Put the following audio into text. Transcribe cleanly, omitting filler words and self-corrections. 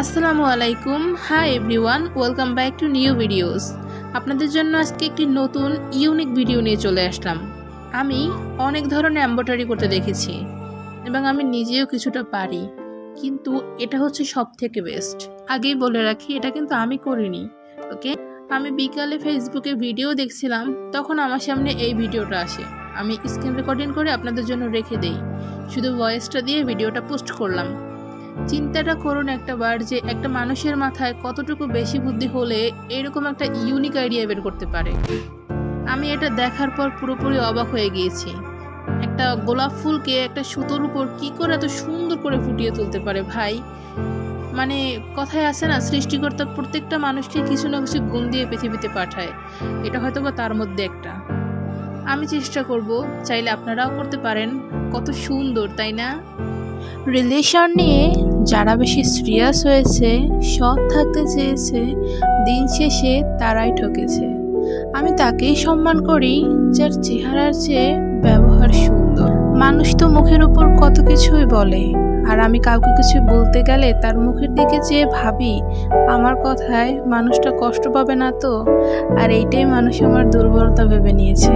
আসসালামু আলাইকুম। Hi everyone, welcome back to new videos. আপনাদের জন্য আজকে একটি নতুন ইউনিক ভিডিও নিয়ে চলে আসলাম। আমি অনেক ধরনের এমব্রয়ডারি করতে দেখেছি এবং আমি নিজেও কিছুটা পারি, কিন্তু এটা হচ্ছে সব থেকে বেস্ট। আগেই বলে রাখি, এটা কিন্তু আমি করিনি, ওকে। আমি বিকালে ফেসবুকে ভিডিও দেখছিলাম, তখন আমার সামনে এই ভিডিওটা আসে। আমি স্ক্রিন রেকর্ডিং করে আপনাদের জন্য রেখে দেই, শুধু ভয়েসটা দিয়ে ভিডিওটা পোস্ট করলাম। চিন্তাটা করুন একটাবার যে একটা মানুষের মাথায় কতটুকু বেশি বুদ্ধি হলে এরকম একটা ইউনিক আইডিয়া বের করতে পারে। আমি এটা দেখার পর পুরোপুরি অবাক হয়ে গিয়েছি। একটা গোলাপ ফুলকে একটা সুতোর উপর কি করে এত সুন্দর করে ফুটিয়ে তুলতে পারে ভাই। মানে কথায় আছে না, সৃষ্টিকর্তা প্রত্যেকটা মানুষকে কিছু না কিছু গুণ দিয়ে পৃথিবীতে পাঠায়, এটা হয়তো বা তার মধ্যে একটা। আমি চেষ্টা করব, চাইলে আপনারাও করতে পারেন। কত সুন্দর, তাই না? রিলেশন নিয়ে যারা বেশি সিরিয়াস হয়েছে, সৎ থাকতে চেয়েছে, দিন শেষে তারাই ঠকেছে। আমি তাকেই সম্মান করি যার চেহারার চেয়ে ব্যবহার সুন্দর। মানুষ তো মুখের উপর কত কিছুই বলে, আর আমি কাউকে কিছু বলতে গেলে তার মুখের দিকে চেয়ে ভাবি আমার কথায় মানুষটা কষ্ট পাবে না তো। আর এইটাই মানুষ আমার দুর্বলতা ভেবে নিয়েছে।